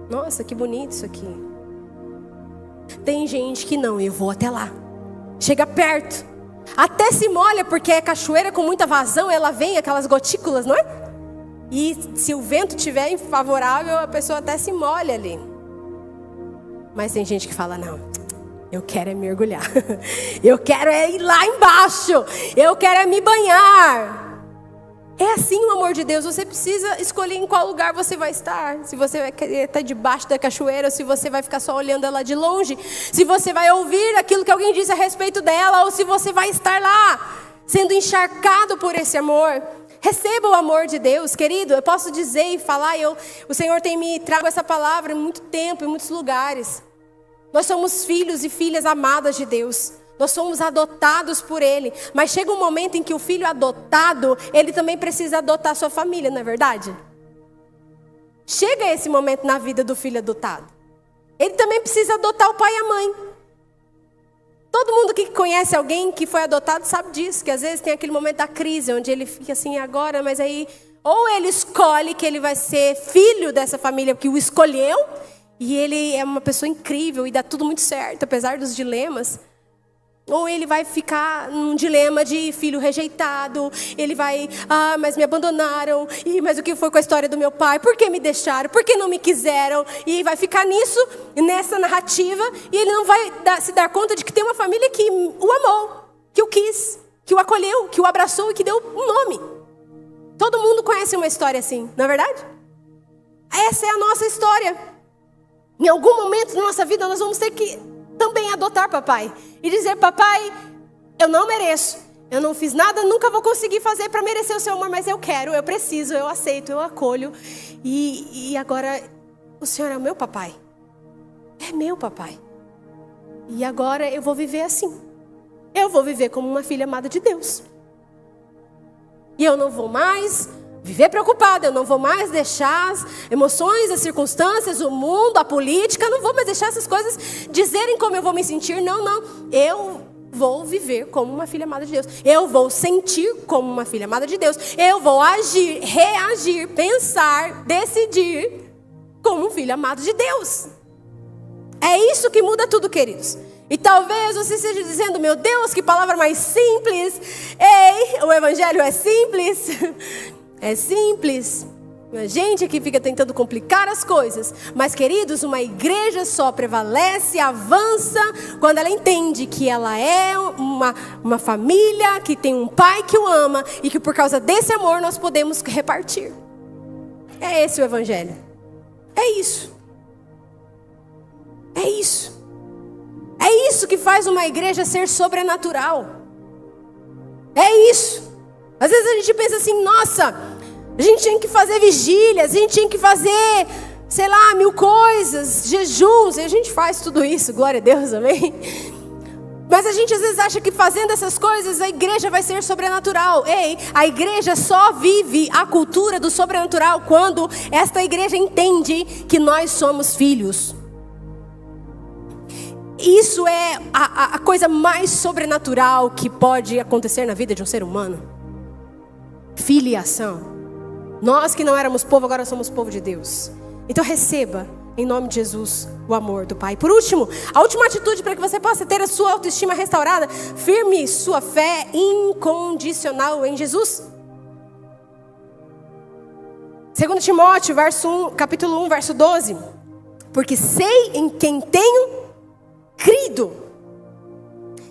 Nossa, que bonito isso aqui. Tem gente que não, eu vou até lá. Chega perto. Até se molha, porque é cachoeira com muita vazão, ela vem, aquelas gotículas, não é? E se o vento estiver favorável, a pessoa até se molha ali. Mas tem gente que fala, não, eu quero é mergulhar. Eu quero é ir lá embaixo. Eu quero é me banhar. É assim o amor de Deus. Você precisa escolher em qual lugar você vai estar. Se você vai querer estar debaixo da cachoeira, ou se você vai ficar só olhando ela de longe. Se você vai ouvir aquilo que alguém disse a respeito dela, ou se você vai estar lá, sendo encharcado por esse amor. Receba o amor de Deus, querido. Eu posso dizer e falar, o Senhor tem me trago essa palavra em muito tempo, em muitos lugares. Nós somos filhos e filhas amadas de Deus. Nós somos adotados por Ele. Mas chega um momento em que o filho adotado, ele também precisa adotar a sua família, não é verdade? Chega esse momento na vida do filho adotado. Ele também precisa adotar o pai e a mãe. Todo mundo que conhece alguém que foi adotado sabe disso. Que às vezes tem aquele momento da crise, onde ele fica assim, agora, mas aí Ou ele escolhe que ele vai ser filho dessa família que o escolheu, e ele é uma pessoa incrível e dá tudo muito certo, apesar dos dilemas. Ou ele vai ficar num dilema de filho rejeitado. Ele vai, mas me abandonaram. Mas o que foi com a história do meu pai? Por que me deixaram? Por que não me quiseram? E vai ficar nisso, nessa narrativa. E ele não vai se dar conta de que tem uma família que o amou, que o quis, que o acolheu, que o abraçou e que deu um nome. Todo mundo conhece uma história assim, não é verdade? Essa é a nossa história. Em algum momento da nossa vida nós vamos ter que também adotar papai. E dizer, papai, eu não mereço. Eu não fiz nada, nunca vou conseguir fazer para merecer o seu amor. Mas eu quero, eu preciso, eu aceito, eu acolho. E agora, o Senhor é o meu papai. É meu papai. E agora eu vou viver assim. Eu vou viver como uma filha amada de Deus. E eu não vou mais viver preocupada, eu não vou mais deixar as emoções, as circunstâncias, o mundo, a política, não vou mais deixar essas coisas dizerem como eu vou me sentir. Não. Eu vou viver como uma filha amada de Deus. Eu vou sentir como uma filha amada de Deus. Eu vou agir, reagir, pensar, decidir como um filho amado de Deus. É isso que muda tudo, queridos. E talvez você esteja dizendo, meu Deus, que palavra mais simples. Ei, o evangelho é simples. É simples. A gente aqui fica tentando complicar as coisas. Mas, queridos, uma igreja só prevalece, avança, quando ela entende que ela é uma família, que tem um pai que o ama e que por causa desse amor nós podemos repartir. É esse o evangelho. É isso. É isso. É isso que faz uma igreja ser sobrenatural. É isso. Às vezes a gente pensa assim, nossa, a gente tinha que fazer vigílias, a gente tinha que fazer, sei lá, 1000 coisas, jejuns, e a gente faz tudo isso, glória a Deus, amém? Mas a gente às vezes acha que fazendo essas coisas a igreja vai ser sobrenatural. Ei, a igreja só vive a cultura do sobrenatural quando esta igreja entende que nós somos filhos. Isso é a coisa mais sobrenatural que pode acontecer na vida de um ser humano. Filiação. Nós que não éramos povo, agora somos povo de Deus. Então receba, em nome de Jesus, o amor do Pai. Por último, a última atitude para que você possa ter a sua autoestima restaurada: firme sua fé incondicional em Jesus. 2 Timóteo, capítulo 1, verso 12. Porque sei em quem tenho crido,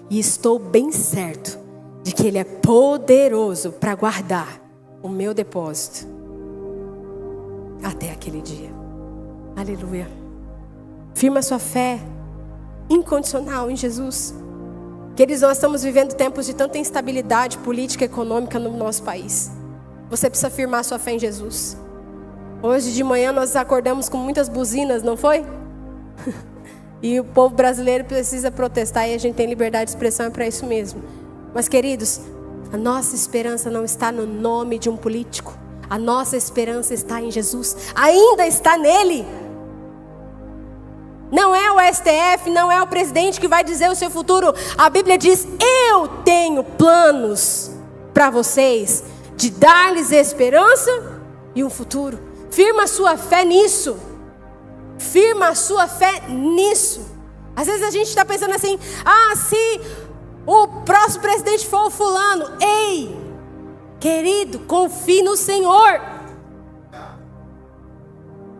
e estou bem certo de que Ele é poderoso para guardar o meu depósito até aquele dia. Aleluia. Firma sua fé incondicional em Jesus. Queridos, nós estamos vivendo tempos de tanta instabilidade política e econômica no nosso país. Você precisa firmar sua fé em Jesus. Hoje de manhã nós acordamos com muitas buzinas, não foi? E o povo brasileiro precisa protestar, e a gente tem liberdade de expressão, é para isso mesmo. Mas, queridos, a nossa esperança não está no nome de um político. A nossa esperança está em Jesus. Ainda está nele. Não é o STF, não é o presidente que vai dizer o seu futuro. A Bíblia diz, eu tenho planos para vocês, de dar-lhes esperança e um futuro. Firma a sua fé nisso. Firma a sua fé nisso. Às vezes a gente está pensando assim, se o próximo presidente for o fulano. Ei, querido, confie no Senhor.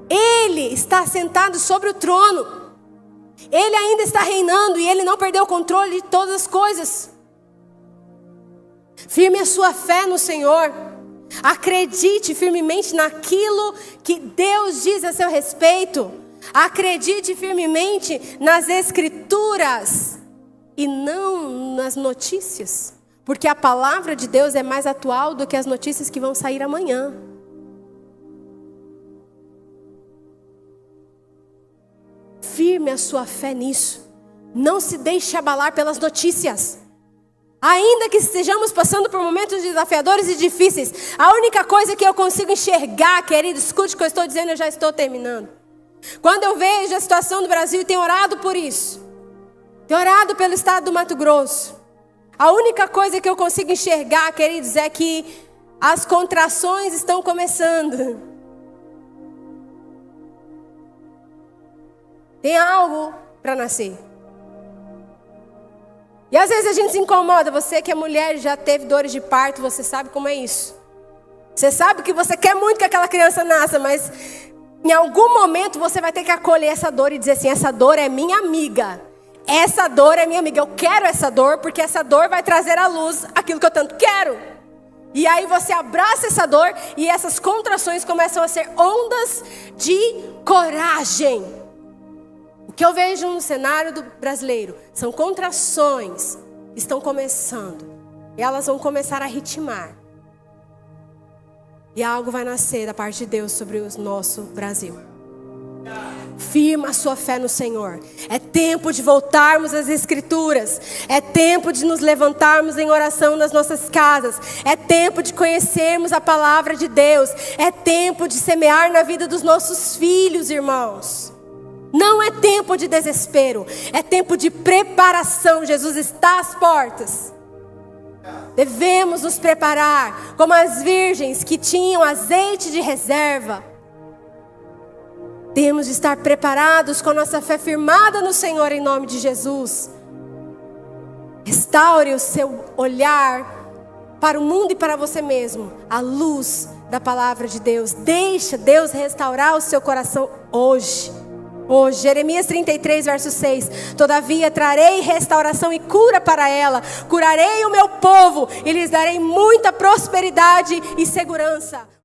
Ele está sentado sobre o trono. Ele ainda está reinando e Ele não perdeu o controle de todas as coisas. Firme a sua fé no Senhor. Acredite firmemente naquilo que Deus diz a seu respeito. Acredite firmemente nas Escrituras e não nas notícias, porque a palavra de Deus é mais atual do que as notícias que vão sair amanhã. Firme a sua fé nisso. Não se deixe abalar pelas notícias. Ainda que estejamos passando por momentos desafiadores e difíceis, a única coisa que eu consigo enxergar, querido, escute o que eu estou dizendo, eu já estou terminando. Quando eu vejo a situação do Brasil, e tenho orado por isso, tenho orado pelo estado do Mato Grosso, a única coisa que eu consigo enxergar, queridos, é que As contrações estão começando. Tem algo para nascer. E às vezes a gente se incomoda. Você que é mulher e já teve dores de parto, você sabe como é isso. Você sabe que você quer muito que aquela criança nasça, mas em algum momento você vai ter que acolher essa dor e dizer assim: essa dor é minha amiga. Essa dor é minha amiga. Eu quero essa dor porque essa dor vai trazer à luz aquilo que eu tanto quero. E aí você abraça essa dor e essas contrações começam a ser ondas de coragem. O que eu vejo no cenário do brasileiro são contrações que estão começando. E elas vão começar a ritmar. E algo vai nascer da parte de Deus sobre o nosso Brasil. Firma a sua fé no Senhor. É tempo de voltarmos às Escrituras. É tempo de nos levantarmos em oração nas nossas casas. É tempo de conhecermos a palavra de Deus. É tempo de semear na vida dos nossos filhos, irmãos. Não é tempo de desespero, é tempo de preparação. Jesus está às portas. Devemos nos preparar como as virgens que tinham azeite de reserva. Temos de estar preparados com nossa fé firmada no Senhor em nome de Jesus. Restaure o seu olhar para o mundo e para você mesmo, à luz da palavra de Deus. Deixa Deus restaurar o seu coração hoje. Hoje, Jeremias 33, verso 6. Todavia trarei restauração e cura para ela. Curarei o meu povo e lhes darei muita prosperidade e segurança.